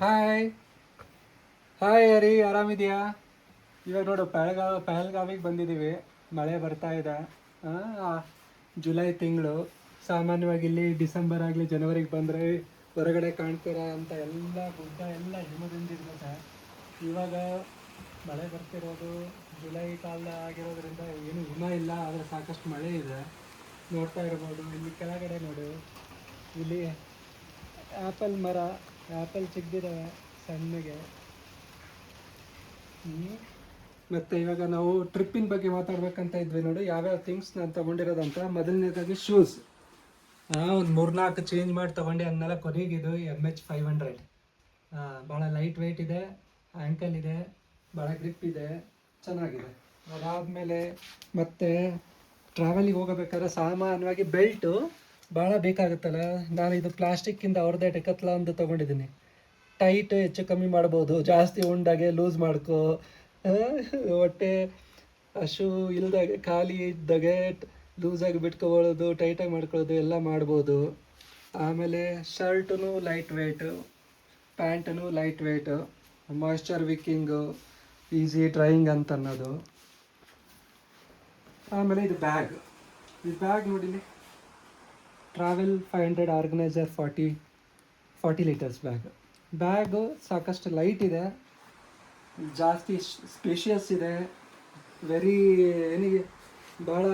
Hi hi ಹರಿ, ಆರಾಮಿದೆಯಾ? ಇವಾಗ ನೋಡು ಪಹಲ್ಗಾಮಿಗೆ ಬಂದಿದ್ದೀವಿ. ಮಳೆ ಬರ್ತಾ ಇದೆ. ಆ, ಜುಲೈ ತಿಂಗಳು. ಸಾಮಾನ್ಯವಾಗಿ ಇಲ್ಲಿ ಡಿಸೆಂಬರ್ ಆಗಲಿ ಜನವರಿಗೆ ಬಂದರೆ ಹೊರಗಡೆ ಕಾಣ್ತೀರಾ ಅಂತ ಎಲ್ಲ ಗುಡ್ಡ ಎಲ್ಲ ಹಿಮದಿಂದಿರ್ತದೆ. ಇವಾಗ ಮಳೆ ಬರ್ತಿರೋದು ಜುಲೈ ಕಾಲ ಆಗಿರೋದ್ರಿಂದ ಏನು ಹಿಮ ಇಲ್ಲ, ಆದರೆ ಸಾಕಷ್ಟು ಮಳೆ ಇದೆ. ನೋಡ್ತಾ ಇರ್ಬೋದು ಇಲ್ಲಿ ಕೆಳಗಡೆ ನೋಡು. ಇಲ್ಲಿ ಆ್ಯಪಲ್ ಮರ, ಆ್ಯಪಲ್ ಚಿಗ್ದಿದ್ದಾವೆ ಸಣ್ಣಗೆ. ಮತ್ತು ಇವಾಗ ನಾವು ಟ್ರಿಪ್ಪಿನ ಬಗ್ಗೆ ಮಾತಾಡ್ಬೇಕಂತ ಇದ್ವಿ ನೋಡಿ, ಯಾವ್ಯಾವ ಥಿಂಗ್ಸ್ ನಾನು ತೊಗೊಂಡಿರೋದಂತ. ಮೊದಲನೇದಾಗಿ ಶೂಸ್. ಒಂದು 3-4 ಚೇಂಜ್ ಮಾಡಿ ತೊಗೊಂಡೆ ಅಂದಮೇಲೆ ಕೊನೆಗಿದು MH500. ಭಾಳ ಲೈಟ್ ವೆಯ್ಟ್ ಇದೆ, ಆ್ಯಂಕಲ್ ಇದೆ, ಭಾಳ ಗ್ರಿಪ್ ಇದೆ, ಚೆನ್ನಾಗಿದೆ. ಅದಾದಮೇಲೆ ಮತ್ತೆ ಟ್ರಾವೆಲಿಗೆ ಹೋಗಬೇಕಾದ್ರೆ ಸಾಮಾನ್ಯವಾಗಿ ಬೆಲ್ಟು ಭಾಳ ಬೇಕಾಗುತ್ತಲ್ಲ. ನಾನು ಇದು ಪ್ಲಾಸ್ಟಿಕ್ಕಿಂದ ಅವ್ರದ್ದೇ ಡೆಕತ್ಲಾನ್ದು ತೊಗೊಂಡಿದ್ದೀನಿ. ಟೈಟ್ ಹೆಚ್ಚು ಕಮ್ಮಿ ಮಾಡ್ಬೋದು, ಜಾಸ್ತಿ ಉಂಡಾಗೆ ಲೂಸ್ ಮಾಡ್ಕೊ, ಹೊಟ್ಟೆ ಹಶು ಇಲ್ದಾಗೆ ಖಾಲಿ ಇದ್ದಾಗೆ ಲೂಸಾಗಿ ಬಿಟ್ಕೊಬೋದು, ಟೈಟಾಗಿ ಮಾಡ್ಕೊಳ್ಳೋದು ಎಲ್ಲ ಮಾಡ್ಬೋದು. ಆಮೇಲೆ ಶರ್ಟೂ ಲೈಟ್ ವೆಯ್ಟು, ಪ್ಯಾಂಟೂ light weight, moisture wicking, easy drying ಅಂತ ಅನ್ನೋದು. ಆಮೇಲೆ ಇದು ಬ್ಯಾಗ್. ಈ ಬ್ಯಾಗ್ ನೋಡಿಲಿ, ಟ್ರಾವೆಲ್ 500 ಆರ್ಗನೈಸರ್ 40 ಲೀಟರ್ಸ್ ಬ್ಯಾಗು ಸಾಕಷ್ಟು ಲೈಟ್ ಇದೆ, ಜಾಸ್ತಿ ಸ್ಪೇಷಿಯಸ್ ಇದೆ. ವೆರಿ ಏನಿಗೆ ಭಾಳ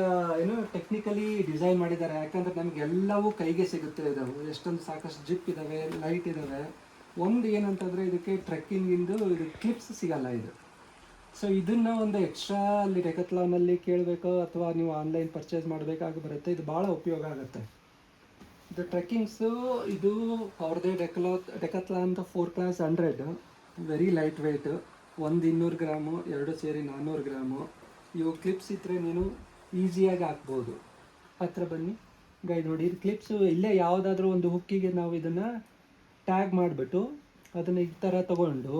ಟೆಕ್ನಿಕಲಿ ಡಿಸೈನ್ ಮಾಡಿದ್ದಾರೆ. ಯಾಕಂದರೆ ನಮಗೆಲ್ಲವೂ ಕೈಗೆ ಸಿಗುತ್ತೆ. ಇದಾವೆ ಎಷ್ಟೊಂದು ಸಾಕಷ್ಟು ಜಿಪ್ ಇದ್ದಾವೆ, ಲೈಟ್ ಇದ್ದಾವೆ. ಒಂದು ಏನಂತಂದರೆ ಇದಕ್ಕೆ ಟ್ರೆಕ್ಕಿಂಗಿಂದು ಇದು ಕ್ಲಿಪ್ಸ್ ಸಿಗಲ್ಲ ಇದು. ಸೊ ಇದನ್ನು ಒಂದು ಎಕ್ಸ್ಟ್ರಾ ಅಲ್ಲಿ ಡೆಕತ್ಲಾನಲ್ಲಿ ಕೇಳಬೇಕು ಅಥವಾ ನೀವು ಆನ್ಲೈನ್ ಪರ್ಚೇಸ್ ಮಾಡಬೇಕಾಗಿ ಬರುತ್ತೆ. ಇದು ಭಾಳ ಉಪಯೋಗ ಆಗುತ್ತೆ. ಇದು ಟ್ರೆಕ್ಕಿಂಗ್ಸು, ಇದು ಅವ್ರದ್ದೇ ಡೆಕತ್ಲಾನ್ದು 4x100, very light weight. 200 gram, 2 ಸೇರಿ 400 ಗ್ರಾಮು. ಇವು ಕ್ಲಿಪ್ಸ್ ಇದ್ದರೆ ನೀನು ಈಸಿಯಾಗಿ ಹಾಕ್ಬೋದು. ಹತ್ರ ಬನ್ನಿ ಗೈಡ್ ನೋಡಿ. ಇದು ಕ್ಲಿಪ್ಸು ಇಲ್ಲೇ ಯಾವುದಾದ್ರೂ ಒಂದು ಹುಕ್ಕಿಗೆ ನಾವು ಇದನ್ನು ಟ್ಯಾಗ್ ಮಾಡಿಬಿಟ್ಟು ಅದನ್ನು ಈ ಥರ ತಗೊಂಡು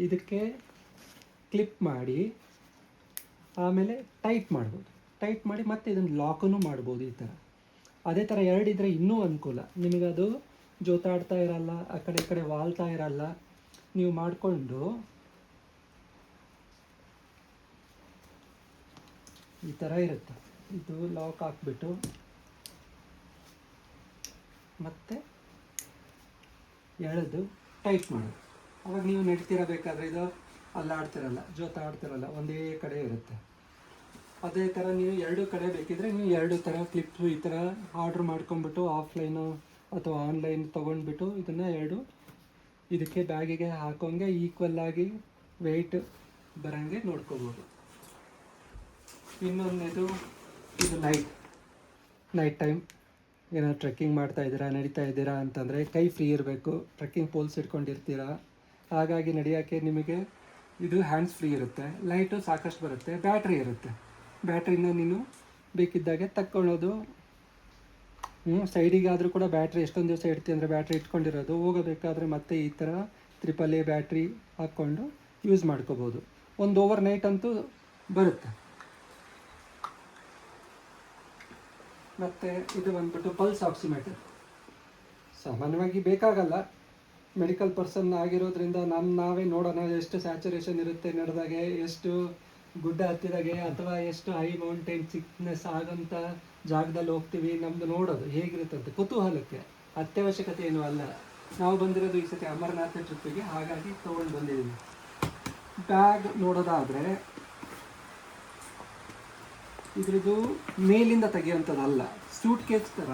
ಇದಕ್ಕೆ ಕ್ಲಿಪ್ ಮಾಡಿ ಆಮೇಲೆ ಟೈಟ್ ಮಾಡ್ಬೋದು. ಟೈಟ್ ಮಾಡಿ ಮತ್ತೆ ಇದನ್ನು ಲಾಕನ್ನು ಮಾಡ್ಬೋದು ಈ ಥರ. ಅದೇ ಥರ 2 ಇದ್ದರೆ ಇನ್ನೂ ಅನುಕೂಲ. ನಿಮಗದು ಜೋತಾಡ್ತಾ ಇರಲ್ಲ, ಆ ಕಡೆ ಈ ಕಡೆ ವಾಲ್ತಾ ಇರಲ್ಲ. ನೀವು ಮಾಡಿಕೊಂಡು ಈ ಥರ ಇರುತ್ತೆ. ಇದು ಲಾಕ್ ಹಾಕ್ಬಿಟ್ಟು ಮತ್ತೆ ಎಳೆದು ಟೈಟ್ ಮಾಡೋದು. ಅವಾಗ ನೀವು ನಡ್ತಿರಬೇಕಾದ್ರೆ ಇದು ಅಲ್ಲಾಡ್ತಿರಲ್ಲ, ಜೋತಾಡ್ತಿರಲ್ಲ, ಒಂದೇ ಕಡೆ ಇರುತ್ತೆ. ಅದೇ ಥರ ನೀವು 2 ಕಡೆ ಬೇಕಿದ್ರೆ ನೀವು 2 ಥರ ಕ್ಲಿಪ್ ಈ ಥರ ಆರ್ಡ್ರ್ ಮಾಡ್ಕೊಂಬಿಟ್ಟು ಆಫ್ಲೈನು ಅಥವಾ ಆನ್ಲೈನ್ ತೊಗೊಂಡ್ಬಿಟ್ಟು ಇದನ್ನು 2 ಇದಕ್ಕೆ ಬ್ಯಾಗಿಗೆ ಹಾಕೋಂಗೆ ಈಕ್ವಲ್ಲಾಗಿ ವೆಯ್ಟ್ ಬರೋಂಗೆ ನೋಡ್ಕೋಬೋದು. ಇನ್ನೊಂದು ಇದು ನೈಟ್ ಟೈಮ್ ಏನಾದ್ರು ಟ್ರೆಕ್ಕಿಂಗ್ ಮಾಡ್ತಾ ಇದ್ದೀರಾ, ನಡೀತಾ ಇದ್ದೀರಾ ಅಂತಂದರೆ ಕೈ ಫ್ರೀ ಇರಬೇಕು. ಟ್ರೆಕ್ಕಿಂಗ್ ಪೋಲ್ಸ್ ಇಟ್ಕೊಂಡಿರ್ತೀರಾ, ಹಾಗಾಗಿ ನಡೆಯೋಕ್ಕೆ ನಿಮಗೆ ಇದು ಹ್ಯಾಂಡ್ಸ್ ಫ್ರೀ ಇರುತ್ತೆ. ಲೈಟು ಸಾಕಷ್ಟು ಬರುತ್ತೆ, ಬ್ಯಾಟ್ರಿ ಇರುತ್ತೆ. ಬ್ಯಾಟ್ರಿನ ನೀನು ಬೇಕಿದ್ದಾಗೆ ತಕ್ಕೊಳ್ಳೋದು. ಸೈಡಿಗಾದರೂ ಕೂಡ ಬ್ಯಾಟ್ರಿ ಎಷ್ಟೊಂದು ದಿವಸ ಇಡ್ತೀವಿ ಅಂದರೆ ಬ್ಯಾಟ್ರಿ ಇಟ್ಕೊಂಡಿರೋದು, ಹೋಗಬೇಕಾದ್ರೆ ಮತ್ತೆ ಈ ಥರ AAA ಬ್ಯಾಟ್ರಿ ಹಾಕ್ಕೊಂಡು ಯೂಸ್ ಮಾಡ್ಕೋಬೋದು. ಒಂದು ಓವರ್ ನೈಟ್ ಅಂತೂ ಬರುತ್ತೆ. ಮತ್ತು ಇದು ಬಂದ್ಬಿಟ್ಟು ಪಲ್ಸ್ ಆಕ್ಸಿಮೀಟರ್. ಸಾಮಾನ್ಯವಾಗಿ ಬೇಕಾಗಲ್ಲ, ಮೆಡಿಕಲ್ ಪರ್ಸನ್ ಆಗಿರೋದ್ರಿಂದ ನಾವೇ ನೋಡೋಣ ಎಷ್ಟು ಸ್ಯಾಚುರೇಷನ್ ಇರುತ್ತೆ ನಡೆದಾಗೆ, ಎಷ್ಟು ಗುಡ್ಡ ಹತ್ತಿದಾಗೆ ಅಥವಾ ಎಷ್ಟು ಹೈ ಮೌಂಟೇನ್ ಸಿಕ್ನೆಸ್ ಆಗೋಂಥ ಜಾಗದಲ್ಲಿ ಹೋಗ್ತೀವಿ, ನಮ್ಮದು ನೋಡೋದು ಹೇಗಿರುತ್ತೆ ಅಂತ ಕುತೂಹಲಕ್ಕೆ. ಅತ್ಯವಶ್ಯಕತೆ ಏನೂ ಅಲ್ಲ. ನಾವು ಬಂದಿರೋದು ಈ ಸತಿ ಅಮರನಾಥ ಟ್ರಿಪ್ಪಿಗೆ, ಹಾಗಾಗಿ ತೊಗೊಂಡು ಬಂದಿದ್ದೀವಿ. ಬ್ಯಾಗ್ ನೋಡೋದಾದರೆ ಇದ್ರದ್ದು ಮೇಲಿಂದ ತೆಗೆಯುವಂಥದ್ದಲ್ಲ, ಸೂಟ್ ಕೇಸ್ ಥರ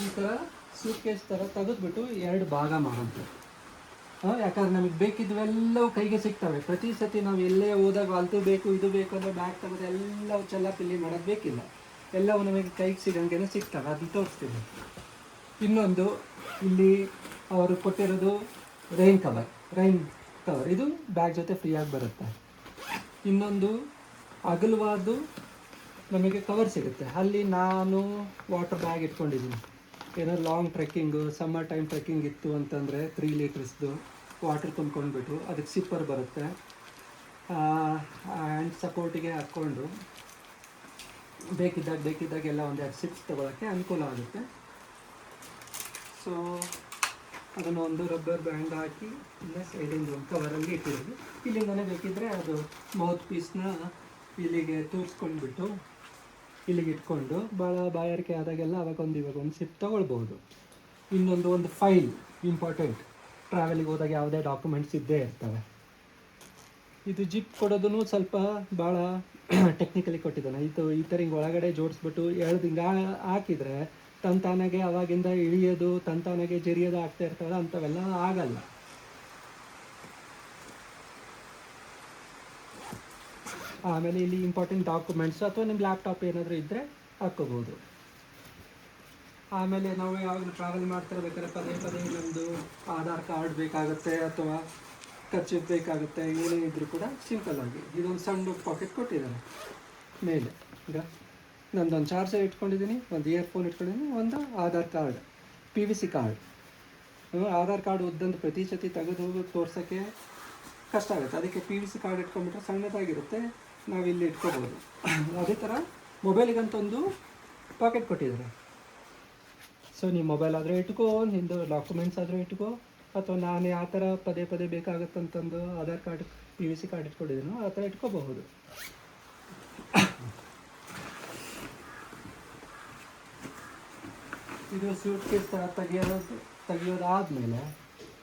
ಈ ಥರ ಸೂಟ್ ಕೇಸ್ ಥರ ತೆಗೆದ್ಬಿಟ್ಟು 2 ಭಾಗ ಮಾಡೋಂಥದ್ದು. ಯಾಕಂದ್ರೆ ನಮಗೆ ಬೇಕಿದ್ವೆಲ್ಲವೂ ಕೈಗೆ ಸಿಗ್ತವೆ. ಪ್ರತಿ ಸತಿ ನಾವು ಎಲ್ಲೇ ಹೋದಾಗ ಅದು ಬೇಕು ಇದು ಬೇಕು ಅಂದರೆ ಬ್ಯಾಗ್ ತೆಗೆದು ಎಲ್ಲವೂ ಚೆಲ್ಲಾಪಿಲ್ಲಿ ಮಾಡೋದು ಬೇಕಿಲ್ಲ, ಎಲ್ಲವೂ ನಮಗೆ ಕೈಗೆ ಸಿಗಂಗೆ ಸಿಗ್ತವೆ. ಅದು ತೋರಿಸ್ತೀನಿ. ಇನ್ನೊಂದು ಇಲ್ಲಿ ಅವರು ಕೊಟ್ಟಿರೋದು ರೈನ್ ಕವರ್. ಇದು ಬ್ಯಾಗ್ ಜೊತೆ ಫ್ರೀಯಾಗಿ ಬರುತ್ತೆ. ಇನ್ನೊಂದು ಅಗಲವಾದ್ದು ನಮಗೆ ಕವರ್ ಸಿಗುತ್ತೆ. ಅಲ್ಲಿ ನಾನು ವಾಟರ್ ಬ್ಯಾಗ್ ಇಟ್ಕೊಂಡಿದ್ದೀನಿ. ಏನಾದ್ರು long trekking, summer time trekking ಇತ್ತು ಅಂತಂದರೆ 3 ಲೀಟರ್ಸ್ದು ವಾಟರ್ ತುಂಬ್ಕೊಂಡ್ಬಿಟ್ಟು ಅದಕ್ಕೆ ಸಿಪ್ಪರ್ ಬರುತ್ತೆ. ಹ್ಯಾಂಡ್ ಸಪೋರ್ಟಿಗೆ ಹಾಕ್ಕೊಂಡು ಬೇಕಿದ್ದಾಗೆಲ್ಲ 1-2 ಸಿಪ್ಸ್ ತೊಗೊಳಕ್ಕೆ ಅನುಕೂಲ ಆಗುತ್ತೆ. ಸೊ ಅದನ್ನು ಒಂದು ರಬ್ಬರ್ ಬ್ಯಾಂಡ್ ಹಾಕಿ ಇಲ್ಲ ಸೈಡಿಂದ ಒಂದು ಕವರಲ್ಲಿ ಇಟ್ಟಿರೋದು. ಇಲ್ಲಿಂದನೇ ಬೇಕಿದ್ದರೆ ಅದು ಮೌತ್ ಪೀಸ್ನ ಇಲ್ಲಿಗೆ ತೂರಿಸ್ಕೊಂಡ್ಬಿಟ್ಟು ಇಲ್ಲಿಗೆ ಇಟ್ಕೊಂಡು ಭಾಳ ಬಾಯಾರಿಕೆ ಆದಾಗೆಲ್ಲ ಇವಾಗ ಒಂದು ಸಿಪ್ ತೊಗೊಳ್ಬೋದು. ಒಂದು ಫೈಲ್ ಇಂಪಾರ್ಟೆಂಟ್, ಟ್ರಾವೆಲಿಗೆ ಹೋದಾಗ ಯಾವುದೇ ಡಾಕ್ಯುಮೆಂಟ್ಸ್ ಇದ್ದೇ ಇರ್ತವೆ. ಇದು ಜಿಪ್ ಕೊಡೋದೂ ಸ್ವಲ್ಪ ಭಾಳ ಟೆಕ್ನಿಕಲಿ ಕೊಟ್ಟಿದ್ದಾನೆ. ಈ ಥರ ಹಿಂಗೆ ಒಳಗಡೆ ಜೋಡಿಸ್ಬಿಟ್ಟು ಹಿಂಗೆ ಹಾಕಿದರೆ ತಂತಾನಾಗೆ ಅವಾಗಿಂದ ಇಳಿಯೋದು ತಂತಾನಾಗೆ ಜರಿಯೋದು ಆಗ್ತಾ ಇರ್ತವೆ, ಅಂಥವೆಲ್ಲ ಆಗಲ್ಲ. ಆಮೇಲೆ ಇಲ್ಲಿ ಇಂಪಾರ್ಟೆಂಟ್ ಡಾಕ್ಯುಮೆಂಟ್ಸ್ ಅಥವಾ ನಿಮ್ಮ ಲ್ಯಾಪ್ಟಾಪ್ ಏನಾದರೂ ಇದ್ದರೆ ಹಾಕ್ಕೋಬೋದು. ಆಮೇಲೆ ನಾವು ಯಾವಾಗಲೂ ಟ್ರಾವೆಲ್ ಮಾಡ್ತಿರ್ಬೇಕಾದ್ರೆ ಪದೇ ಪದೇ ನಮ್ಮದು ಆಧಾರ್ ಕಾರ್ಡ್ ಬೇಕಾಗುತ್ತೆ ಅಥವಾ ಖರ್ಚಿಗೆ ಬೇಕಾಗುತ್ತೆ, ಏನೇ ಇದ್ದರೂ ಕೂಡ ಸಿಂಪಲ್ಲಾಗಿ ಇದೊಂದು ಸಣ್ಣ ಪಾಕೆಟ್ ಕೊಟ್ಟಿದ್ದಾರೆ ಮೇಲೆ. ಈಗ ನಂದೊಂದು ಚಾರ್ಜರ್ ಇಟ್ಕೊಂಡಿದ್ದೀನಿ, ಒಂದು ಇಯರ್ಫೋನ್ ಇಟ್ಕೊಂಡಿದ್ದೀನಿ, ಒಂದು Aadhaar card, PVC card. Aadhaar card ಉದ್ದಂದು ಪ್ರತಿ ಸತಿ ತೆಗೆದು ತೋರ್ಸೋಕ್ಕೆ ಕಷ್ಟ ಆಗುತ್ತೆ, ಅದಕ್ಕೆ PVC ಕಾರ್ಡ್ ಇಟ್ಕೊಂಡ್ಬಿಟ್ರೆ ಸಣ್ಣದಾಗಿರುತ್ತೆ, ನಾವು ಇಲ್ಲಿ ಇಟ್ಕೋಬೋದು. ಅದೇ ಥರ ಮೊಬೈಲಿಗಂತ ಒಂದು ಪಾಕೆಟ್ ಕೊಟ್ಟಿದ್ದಾರೆ. ಸೊ ನೀವು ಮೊಬೈಲ್ ಆದರೆ ಇಟ್ಕೋ, ನಿಂದು ಡಾಕ್ಯುಮೆಂಟ್ಸ್ ಆದರೆ ಇಟ್ಕೋ, ಅಥವಾ ನಾನು ಯಾವ ಥರ ಪದೇ ಪದೇ ಬೇಕಾಗುತ್ತಂತಂದು ಆಧಾರ್ ಕಾರ್ಡ್ PVC ಕಾರ್ಡ್ ಇಟ್ಕೊಂಡಿದ್ದೀನೋ ಆ ಥರ ಇಟ್ಕೋಬಹುದು. ಇದು ಸೂಟ್ ಕೇಸ್ ಥರ ತೆಗಿಯೋದಾದಮೇಲೆ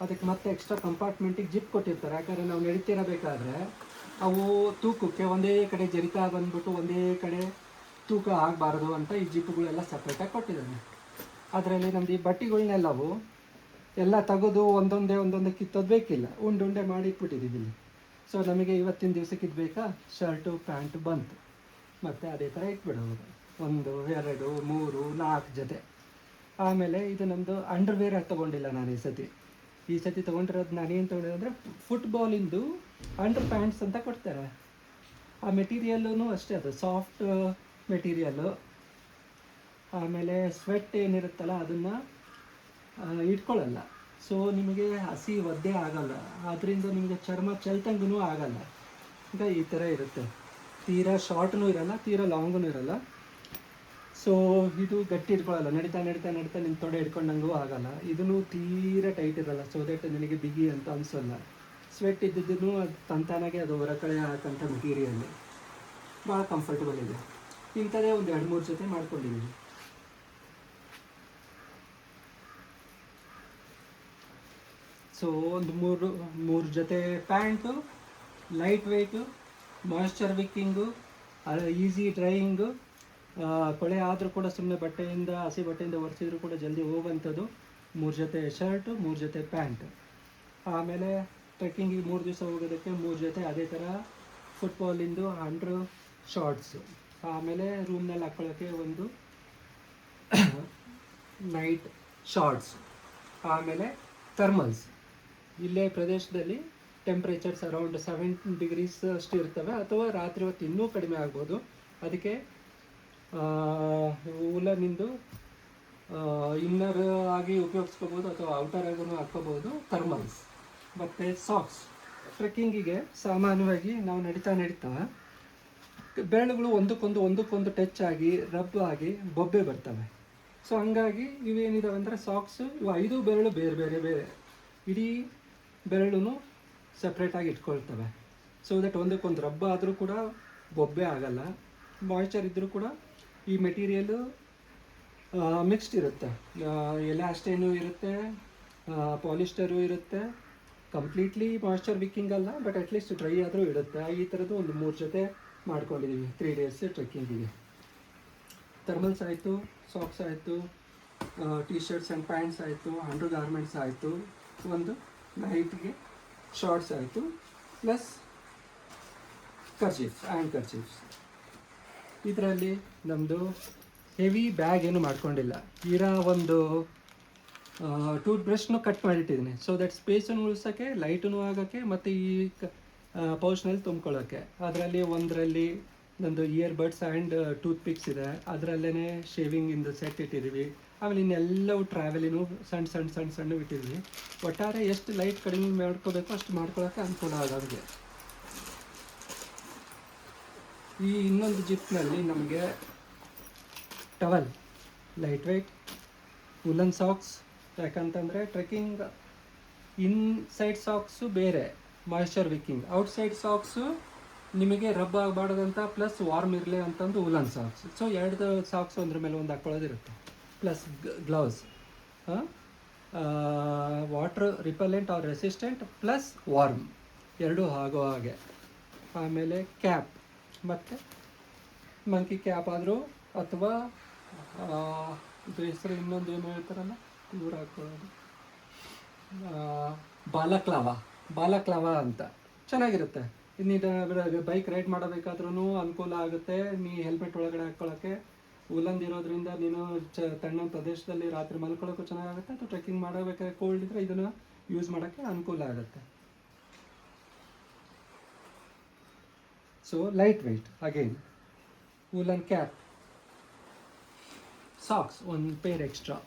ಅದಕ್ಕೆ ಮತ್ತೆ ಎಕ್ಸ್ಟ್ರಾ ಕಂಪಾರ್ಟ್ಮೆಂಟಿಗೆ ಜಿಪ್ ಕೊಟ್ಟಿರ್ತಾರೆ. ಯಾಕಂದರೆ ನಾವು ನಡೀತಿರಬೇಕಾದ್ರೆ ಅವು ತೂಕಕ್ಕೆ ಒಂದೇ ಕಡೆ ಜರಿತಾ ಬಂದ್ಬಿಟ್ಟು ಒಂದೇ ಕಡೆ ತೂಕ ಆಗಬಾರ್ದು ಅಂತ ಈ ಜಿಪ್ಪುಗಳೆಲ್ಲ ಸಪ್ರೇಟಾಗಿ ಕೊಟ್ಟಿದ್ದಾನೆ. ಅದರಲ್ಲಿ ನಮ್ದು ಈ ಬಟ್ಟೆಗಳನ್ನೆಲ್ಲವು ಎಲ್ಲ ತೆಗೆದು ಒಂದೊಂದೇ ಕಿತ್ತೋದು ಬೇಕಿಲ್ಲ, ಉಂಡೆ ಮಾಡಿ ಇಟ್ಬಿಟ್ಟಿದ್ದೀವಿ ಇಲ್ಲಿ. ಸೊ ನಮಗೆ ಇವತ್ತಿನ ದಿವಸಕ್ಕೆ ಇದು ಬೇಕಾ, ಶರ್ಟು ಪ್ಯಾಂಟು ಬಂತು, ಮತ್ತು ಅದೇ ಥರ ಇಟ್ಬಿಡೋದು 1 2 3 4 ಜೊತೆ. ಆಮೇಲೆ ಇದು ನಮ್ಮದು ಅಂಡರ್ವೇರ್ ತೊಗೊಂಡಿಲ್ಲ ನಾನು ಈ ಸತಿ ತೊಗೊಂಡಿರೋದು ನಾನೇನು ತೊಗೊಂಡಿರೋದು ಫುಟ್ಬಾಲಿಂದು ಅಂಡರ್ ಪ್ಯಾಂಟ್ಸ್ ಅಂತ ಕೊಡ್ತಾರೆ. ಆ ಮೆಟೀರಿಯಲ್ಲೂ ಅಷ್ಟೇ, ಅದು ಸಾಫ್ಟ್ ಮೆಟೀರಿಯಲ್ಲು. ಆಮೇಲೆ ಸ್ವೆಟ್ ಏನಿರುತ್ತಲ್ಲ ಅದನ್ನು ಇಟ್ಕೊಳ್ಳಲ್ಲ, ಸೊ ನಿಮಗೆ ಹಸಿ ಒದ್ದೆ ಆಗಲ್ಲ, ಅದರಿಂದ ನಿಮಗೆ ಚರ್ಮ ಚೆಲ್ತಂಗೂ ಆಗಲ್ಲ. ಈಗ ಈ ಥರ ಇರುತ್ತೆ, ತೀರಾ ಶಾರ್ಟ್ನೂ ಇರಲ್ಲ, ತೀರಾ ಲಾಂಗೂ ಇರಲ್ಲ. ಸೊ ಇದು ಗಟ್ಟಿ ಇಟ್ಕೊಳ್ಳಲ್ಲ, ನಡೀತಾ ನಿಮ್ಮ ತೊಡೆ ಹಿಡ್ಕೊಂಡಂಗೂ ಆಗಲ್ಲ. ಇದನ್ನು ತೀರಾ ಟೈಟ್ ಇರಲ್ಲ, ಸೊ ದಟ್ ನಿನಗೆ ಬಿಗಿ ಅಂತ ಅನಿಸಲ್ಲ. ಸ್ವೆಟ್ ಇದ್ದಿದ್ದೂ ಅದು ತಂತಾನಾಗೆ ಅದು ಹೊರಕಡೆ ಹಾಕಂಥ ಮೆಟೀರಿಯಲ್, ಭಾಳ ಕಂಫರ್ಟಬಲ್ ಇದೆ. ಇಂಥದೇ ಒಂದು 2-3 ಜೊತೆ ಮಾಡ್ಕೊಂಡಿದ್ದೀನಿ. ಸೊ ಒಂದು ಮೂರು ಜೊತೆ pant, light weight, moisture wicking, easy drying, ಕೊಳೆ ಆದರೂ ಕೂಡ ಸುಮ್ಮನೆ ಹಸಿ ಬಟ್ಟೆಯಿಂದ ಒರೆಸಿದ್ರು ಕೂಡ ಜಲ್ದಿ ಹೋಗುವಂಥದ್ದು 3 ಜೊತೆ ಶರ್ಟು, 3 ಜೊತೆ ಪ್ಯಾಂಟು. ಆಮೇಲೆ ಟ್ರೆಕ್ಕಿಂಗಿಗೆ 3 ದಿವಸ ಹೋಗೋದಕ್ಕೆ 3 ಜೊತೆ ಅದೇ ಥರ ಫುಟ್ಬಾಲಿಂದು ಅಂಡರ್ ಶಾರ್ಟ್ಸು. ಆಮೇಲೆ ರೂಮ್ನಲ್ಲಿ ಹಾಕ್ಕೊಳ್ಳೋಕ್ಕೆ ಒಂದು ನೈಟ್ ಶಾರ್ಟ್ಸ್. ಆಮೇಲೆ ಥರ್ಮಲ್ಸ್. ಇಲ್ಲೇ ಪ್ರದೇಶದಲ್ಲಿ ಟೆಂಪ್ರೇಚರ್ಸ್ ಅರೌಂಡ್ 7 ಡಿಗ್ರೀಸ್ ಅಷ್ಟು ಇರ್ತವೆ, ಅಥವಾ ರಾತ್ರಿ ಹೊತ್ತು ಇನ್ನೂ ಕಡಿಮೆ ಆಗ್ಬೋದು. ಅದಕ್ಕೆ ಉಲನಿಂದು ಇನ್ನರ್ ಆಗಿ ಉಪಯೋಗಿಸ್ಕೋಬೋದು ಅಥವಾ ಔಟರ್ ಆಗೂ ಹಾಕ್ಕೋಬೋದು ಥರ್ಮಲ್ಸ್. ಮತ್ತು ಸಾಕ್ಸ್. ಟ್ರೆಕ್ಕಿಂಗಿಗೆ ಸಾಮಾನ್ಯವಾಗಿ ನಾವು ನಡೀತಾ ಬೆರಳುಗಳು ಒಂದಕ್ಕೊಂದು ಟಚ್ ಆಗಿ ರಬ್ ಆಗಿ ಬೊಬ್ಬೆ ಬರ್ತವೆ. ಸೊ ಹಂಗಾಗಿ ಇವೇನಿದಾವೆ ಅಂದರೆ ಸಾಕ್ಸು, ಇವು 5 ಬೆರಳು ಬೇರೆ ಇಡೀ ಬೆರಳು ಸಪ್ರೇಟಾಗಿ ಇಟ್ಕೊಳ್ತವೆ. ಸೊ ದಟ್ ಒಂದಕ್ಕೊಂದು ರಬ್ಬ ಆದರೂ ಕೂಡ ಬೊಬ್ಬೆ ಆಗಲ್ಲ. ಮಾಯ್ಚರ್ ಇದ್ದರೂ ಕೂಡ ಈ ಮೆಟೀರಿಯಲು ಮಿಕ್ಸ್ಡ್ ಇರುತ್ತೆ, ಎಲಾಸ್ಟೇನು ಇರುತ್ತೆ, ಪಾಲಿಸ್ಟರು ಇರುತ್ತೆ. ಕಂಪ್ಲೀಟ್ಲಿ ಮಾಯ್ಶ್ಚರ್ ವಿಕ್ಕಿಂಗ್ ಅಲ್ಲ, ಬಟ್ ಅಟ್ಲೀಸ್ಟ್ ಡ್ರೈ ಆದರೂ ಇಡುತ್ತೆ. ಈ ಥರದ್ದು ಒಂದು 3 ಜೊತೆ ಮಾಡ್ಕೊಂಡಿದ್ದೀವಿ 3 ಡೇಸ್ ಟ್ರೆಕ್ಕಿಂಗಿಗೆ. ಥರ್ಮಲ್ಸ್ ಆಯಿತು, ಸಾಕ್ಸ್ ಆಯಿತು, ಟೀ ಶರ್ಟ್ಸ್ ಆ್ಯಂಡ್ ಪ್ಯಾಂಟ್ಸ್ ಆಯಿತು, ಅಂಡರ್ ಗಾರ್ಮೆಂಟ್ಸ್ ಆಯಿತು, ಒಂದು ನೈಟ್ಗೆ ಶಾರ್ಟ್ಸ್ ಆಯಿತು, ಪ್ಲಸ್ ಹ್ಯಾಂಡ್ ಕರ್ಚೀಫ್ಸ್. ಇದರಲ್ಲಿ ನಮ್ಮದು ಹೆವಿ ಬ್ಯಾಗ್ ಏನು ಮಾಡ್ಕೊಂಡಿಲ್ಲ. ಇರೋ ಒಂದು ಟೂತ್ ಬ್ರಷ್ನು ಕಟ್ ಮಾಡಿಟ್ಟಿದ್ದೀನಿ, ಸೊ ದಟ್ ಸ್ಪೇಸನ್ನು ಉಳಿಸೋಕ್ಕೆ, ಲೈಟೂ ಆಗೋಕ್ಕೆ, ಮತ್ತು ಈ ಪೌಚ್ನಲ್ಲಿ ತುಂಬ್ಕೊಳ್ಳೋಕ್ಕೆ. ಅದರಲ್ಲಿ ಒಂದರಲ್ಲಿ ನಂದು earbuds and toothpicks ಇದೆ, ಅದರಲ್ಲೇ ಶೇವಿಂಗಿಂದು ಸೆಟ್ ಇಟ್ಟಿದ್ದೀವಿ. ಆಮೇಲೆ ಇನ್ನೆಲ್ಲವೂ ಟ್ರಾವೆಲಿನೂ ಸಣ್ಣ ಇಟ್ಟಿದ್ದೀವಿ. ಒಟ್ಟಾರೆ ಎಷ್ಟು ಲೈಟ್ ಕಡಿಮೆ ಮಾಡ್ಕೋಬೇಕು ಅಷ್ಟು ಮಾಡ್ಕೊಳ್ಳೋಕ್ಕೆ ಅನುಕೂಲ ಆಗೋಂಗೆ. ಈ ಇನ್ನೊಂದು ಜಿಪ್ನಲ್ಲಿ ನಮಗೆ towel, light weight, woollen socks, ಯಾಕಂತಂದರೆ ಟ್ರೆಕ್ಕಿಂಗ್ ಇನ್ಸೈಡ್ ಸಾಕ್ಸು ಬೇರೆ ಮಾಯ್ಶ್ಚರ್ ವಿಕ್ಕಿಂಗ್, ಔಟ್ಸೈಡ್ ಸಾಕ್ಸು ನಿಮಗೆ ರಬ್ ಆಗಬಾರ್ದಂತ ಪ್ಲಸ್ ವಾರ್ಮ್ ಇರಲಿ ಅಂತಂದು ಉಲನ್ ಸಾಕ್ಸ್. ಸೊ ಎರಡು ಸಾಕ್ಸು ಒಂದ್ರ ಮೇಲೆ ಒಂದು ಹಾಕ್ಕೊಳ್ಳೋದಿರುತ್ತೆ, plus gloves, water repellent or resistant plus warm ಎರಡೂ ಆಗೋ ಹಾಗೆ. ಆಮೇಲೆ ಕ್ಯಾಪ್, ಮತ್ತು ಮಂಕಿ ಕ್ಯಾಪ್ ಆದರೂ ಅಥವಾ ಇದು ಹೆಸರು ಇನ್ನೊಂದು ಏನು ಹೇಳ್ತಾರಲ್ಲ ಇವ್ರು ಹಾಕ್ಕೊಳ್ಳೋದು, ಬಾಲಕ್ಲಾವ ಅಂತ ಚೆನ್ನಾಗಿರುತ್ತೆ. ನೀನು ಬೈಕ್ ರೈಡ್ ಮಾಡಬೇಕಾದ್ರೂ ಅನುಕೂಲ ಆಗುತ್ತೆ. ನೀ ಹೆಲ್ಮೆಟ್ ಒಳಗಡೆ ಹಾಕ್ಕೊಳ್ಳೋಕ್ಕೆ ಉಲ್ಲಂದಿರೋದ್ರಿಂದ ನೀನು ತಣ್ಣ ಪ್ರದೇಶದಲ್ಲಿ ರಾತ್ರಿ ಮಲ್ಕೊಳ್ಳೋಕ್ಕೂ ಚೆನ್ನಾಗುತ್ತೆ, ಅಥವಾ ಟ್ರೆಕ್ಕಿಂಗ್ ಮಾಡಬೇಕಾದ್ರೆ ಕೋಲ್ಡ್ ಇದ್ದರೆ ಇದನ್ನು ಯೂಸ್ ಮಾಡೋಕ್ಕೆ ಅನುಕೂಲ ಆಗುತ್ತೆ. So light weight, again woollen cap, socks ಒಂದು ಪೇರ್ ಎಕ್ಸ್ಟ್ರಾ.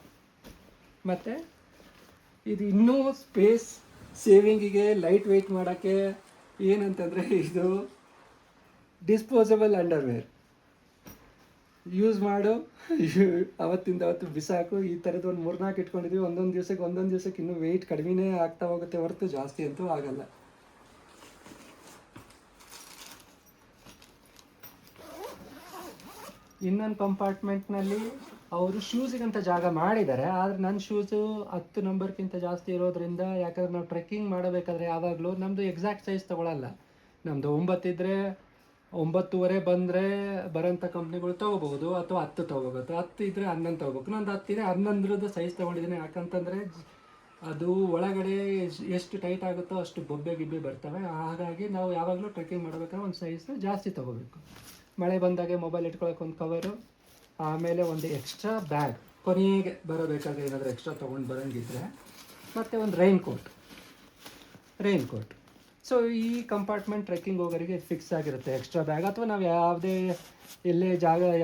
ಮತ್ತು ಇದು ಇನ್ನೂ ಸ್ಪೇಸ್ ಸೇವಿಂಗಿಗೆ ಲೈಟ್ ವೆಯ್ಟ್ ಮಾಡೋಕ್ಕೆ ಏನಂತಂದರೆ ಇದು ಡಿಸ್ಪೋಸಬಲ್ ಅಂಡರ್ವೇರ್. ಯೂಸ್ ಮಾಡು, ಅವತ್ತಿಂದ ಅವತ್ತು ಬಿಸಾಕು. ಈ ಥರದ್ದು ಒಂದು 3-4 ಇಟ್ಕೊಂಡಿದ್ದೀವಿ. ಒಂದೊಂದು ದಿವಸಕ್ಕೆ ಇನ್ನೂ ವೆಯ್ಟ್ ಕಡಿಮೆನೇ ಆಗ್ತಾ ಹೋಗುತ್ತೆ ಹೊರತು ಜಾಸ್ತಿ ಅಂತೂ ಆಗಲ್ಲ. ಇನ್ನೊಂದು ಕಂಪಾರ್ಟ್ಮೆಂಟ್ನಲ್ಲಿ ಅವರು ಶೂಸಿಗಂತ ಜಾಗ ಮಾಡಿದ್ದಾರೆ, ಆದರೆ ನನ್ನ ಶೂಸು 10 ನಂಬರ್ಗಿಂತ ಜಾಸ್ತಿ ಇರೋದ್ರಿಂದ, ಯಾಕಂದ್ರೆ ನಾವು ಟ್ರೆಕ್ಕಿಂಗ್ ಮಾಡಬೇಕಾದ್ರೆ ಯಾವಾಗಲೂ ನಮ್ಮದು ಎಕ್ಸಾಕ್ಟ್ ಸೈಜ್ ತೊಗೊಳಲ್ಲ. ನಮ್ಮದು 9 ಇದ್ದರೆ 9.25 ಬಂದರೆ ಬರೋಂಥ ಕಂಪ್ನಿಗಳು ತೊಗೋಬೋದು, ಅಥವಾ 10 ತೊಗೋಬೋದು. 10 ಇದ್ದರೆ 11 ತೊಗೋಬೇಕು. ನಂದು 10 ಇದೆ, 11ರದ್ದು ಸೈಜ್ ತೊಗೊಂಡಿದ್ದೀನಿ. ಯಾಕಂತಂದರೆ ಅದು ಒಳಗಡೆ ಎಷ್ಟು ಟೈಟ್ ಆಗುತ್ತೋ ಅಷ್ಟು ಬೊಬ್ಬೆ ಗಿಬ್ಬೆ ಬರ್ತವೆ. ಹಾಗಾಗಿ ನಾವು ಯಾವಾಗಲೂ ಟ್ರೆಕ್ಕಿಂಗ್ ಮಾಡಬೇಕಾದ್ರೆ ಒಂದು ಸೈಜ್ ಜಾಸ್ತಿ ತೊಗೋಬೇಕು. ಮಳೆ ಬಂದಾಗೆ ಮೊಬೈಲ್ ಇಟ್ಕೊಳ್ಳೋಕೆ ಒಂದು ಕವರು, ಆಮೇಲೆ ಒಂದು ಎಕ್ಸ್ಟ್ರಾ ಬ್ಯಾಗ್ ಕೊನೆಗೆ ಬರಬೇಕಾದ್ರೆ ಏನಾದರೂ ಎಕ್ಸ್ಟ್ರಾ ತೊಗೊಂಡು ಬರೋಂಗಿದ್ರೆ, ಮತ್ತು ಒಂದು ರೈನ್ ಕೋಟ್. ಸೊ ಈ ಕಂಪಾರ್ಟ್ಮೆಂಟ್ ಟ್ರೆಕ್ಕಿಂಗ್ ಹೋಗೋರಿಗೆ ಫಿಕ್ಸ್ ಆಗಿರುತ್ತೆ. ಎಕ್ಸ್ಟ್ರಾ ಬ್ಯಾಗ್, ಅಥವಾ ನಾವು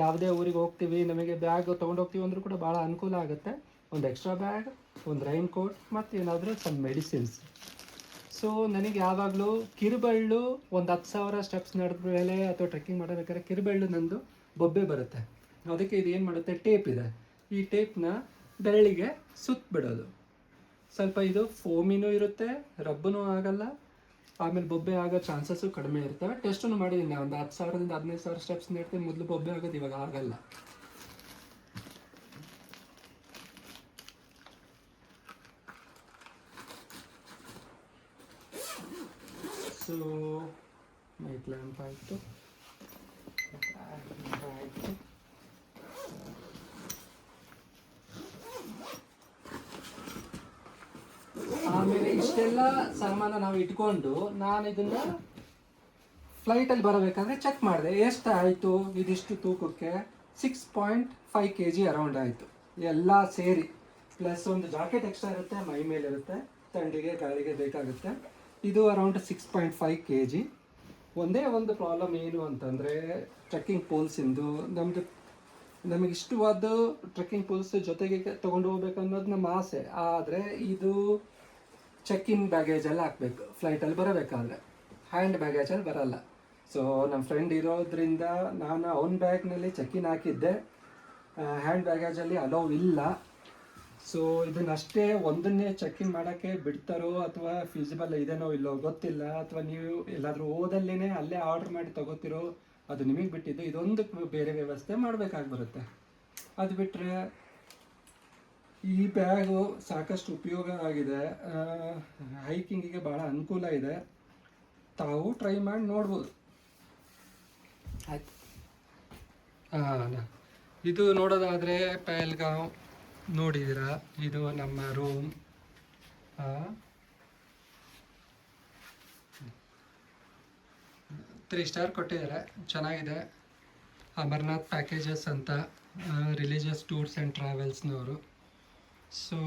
ಯಾವುದೇ ಊರಿಗೆ ಹೋಗ್ತೀವಿ, ನಮಗೆ ಬ್ಯಾಗ್ ತೊಗೊಂಡೋಗ್ತೀವಿ ಅಂದರೂ ಕೂಡ ಭಾಳ ಅನುಕೂಲ ಆಗುತ್ತೆ. ಒಂದು ಎಕ್ಸ್ಟ್ರಾ ಬ್ಯಾಗ್, ಒಂದು ರೈನ್ ಕೋಟ್, ಮತ್ತು ಏನಾದರೂ ಸಮ್ ಮೆಡಿಸಿನ್ಸ್. ಸೊ ನನಗೆ ಯಾವಾಗಲೂ ಕಿರುಬೆರಳು ಒಂದು 10,000 ಸ್ಟೆಪ್ಸ್ ನಡೆದ ಮೇಲೆ ಅಥವಾ ಟ್ರೆಕ್ಕಿಂಗ್ ಮಾಡಬೇಕಾದ್ರೆ ಕಿರುಬೆರಳು ನಂದು ಬೊಬ್ಬೆ ಬರುತ್ತೆ. ಅದಕ್ಕೆ ಇದು ಏನು ಮಾಡುತ್ತೆ, ಟೇಪ್ ಇದೆ, ಈ ಟೇಪ್ನ ಬೆರಳಿಗೆ ಸುತ್ತಬಿಡೋದು. ಸ್ವಲ್ಪ ಇದು ಫೋಮಿನೂ ಇರುತ್ತೆ, ರಬ್ಬನೂ ಆಗಲ್ಲ, ಆಮೇಲೆ ಬೊಬ್ಬೆ ಆಗೋ ಚಾನ್ಸಸ್ಸು ಕಡಿಮೆ ಇರ್ತವೆ. ಟೆಸ್ಟನ್ನು ಮಾಡಿದ್ದೀನಿ, ಒಂದು 10,000ದಿಂದ 15,000 ಸ್ಟೆಪ್ಸ್ ನೀಡ್ತೀನಿ. ಮೊದಲು ಬೊಬ್ಬೆ ಆಗೋದು, ಇವಾಗ ಆಗಲ್ಲ. ಸೊ ನೈಟ್ ಲ್ಯಾಂಪ್ ಆಯಿತು, ಆಮೇಲೆ ಇಷ್ಟೆಲ್ಲ ಸಾಮಾನ ನಾವು ಇಟ್ಕೊಂಡು ನಾನು ಇದನ್ನು ಫ್ಲೈಟಲ್ಲಿ ಬರಬೇಕಾದ್ರೆ ಚೆಕ್ ಮಾಡಿದೆ, ಎಷ್ಟು ಆಯಿತು. ಇದಿಷ್ಟು ತೂಕಕ್ಕೆ 6.5 kg ಅರೌಂಡ್ ಆಯಿತು, ಎಲ್ಲ ಸೇರಿ. ಪ್ಲಸ್ ಒಂದು ಜಾಕೆಟ್ ಎಕ್ಸ್ಟ್ರಾ ಇರುತ್ತೆ, ಮೈ ಮೇಲಿರುತ್ತೆ, ಥಂಡಿಗೆ ಗಾಳಿಗೆ ಬೇಕಾಗುತ್ತೆ. ಇದು ಅರೌಂಡ್ 6.5 kg. ಒಂದೇ ಒಂದು ಪ್ರಾಬ್ಲಮ್ ಏನು ಅಂತಂದರೆ ಟ್ರೆಕ್ಕಿಂಗ್ ಪೋಲ್ಸಿಂದು. ನಮಗೆ ಇಷ್ಟವಾದ ಟ್ರೆಕ್ಕಿಂಗ್ ಪೋಲ್ಸ್ ಜೊತೆಗೆ ತೊಗೊಂಡು ಹೋಗ್ಬೇಕು ಅನ್ನೋದು ನಮ್ಮ ಆಸೆ. ಆದರೆ ಇದು ಚೆಕ್-ಇನ್ ಬ್ಯಾಗೇಜಲ್ಲಿ ಹಾಕಬೇಕು ಫ್ಲೈಟಲ್ಲಿ ಬರಬೇಕಾದ್ರೆ, ಹ್ಯಾಂಡ್ ಬ್ಯಾಗೇಜಲ್ಲಿ ಬರಲ್ಲ. ಸೊ ನಮ್ಮ ಫ್ರೆಂಡ್ ಇರೋದ್ರಿಂದ ನಾನು ಅವನ ಬ್ಯಾಗ್ನಲ್ಲಿ ಚೆಕ್-ಇನ್ ಹಾಕಿದ್ದೆ, ಹ್ಯಾಂಡ್ ಬ್ಯಾಗೇಜಲ್ಲಿ ಅಲೋ ಇಲ್ಲ. ಸೊ ಇದನ್ನಷ್ಟೇ ಒಂದನ್ನೇ ಚೆಕ್-ಇನ್ ಮಾಡೋಕ್ಕೆ ಬಿಡ್ತಾರೋ ಅಥವಾ ಫೀಸಿಬಲ್ ಇದೇನೋ ಇಲ್ಲೋ ಗೊತ್ತಿಲ್ಲ, ಅಥವಾ ನೀವು ಎಲ್ಲಾದರೂ ಹೋದಲ್ಲೇ ಅಲ್ಲೇ ಆರ್ಡ್ರ್ ಮಾಡಿ ತೊಗೋತಿರೋ, ಅದು ನಿಮಗೆ ಬಿಟ್ಟಿದ್ದು. ಇದೊಂದು ಬೇರೆ ವ್ಯವಸ್ಥೆ ಮಾಡಬೇಕಾಗಿ ಬರುತ್ತೆ. ಅದು ಬಿಟ್ಟರೆ ಈ ಬ್ಯಾಗು ಸಾಕಷ್ಟು ಉಪಯೋಗ ಆಗಿದೆ, ಹೈಕಿಂಗಿಗೆ ಭಾಳ ಅನುಕೂಲ ಇದೆ. ತಾವು ಟ್ರೈ ಮಾಡಿ ನೋಡ್ಬೋದು. ಆಯ್ತು, ಇದು ನೋಡೋದಾದರೆ ಪಹಲ್ಗಾಂವ್ ನೋಡಿದ್ದೀರಾ, ಇದು ನಮ್ಮ ರೂಮ್. 3 ಸ್ಟಾರ್ ಕೊಟ್ಟಿದ್ದಾರೆ, ಚೆನ್ನಾಗಿದೆ. ಅಮರ್ನಾಥ್ ಪ್ಯಾಕೇಜಸ್ ಅಂತ, ರಿಲಿಜಿಯಸ್ ಟೂರ್ಸ್ ಆ್ಯಂಡ್ ಟ್ರಾವೆಲ್ಸ್ನವರು. ಸೊ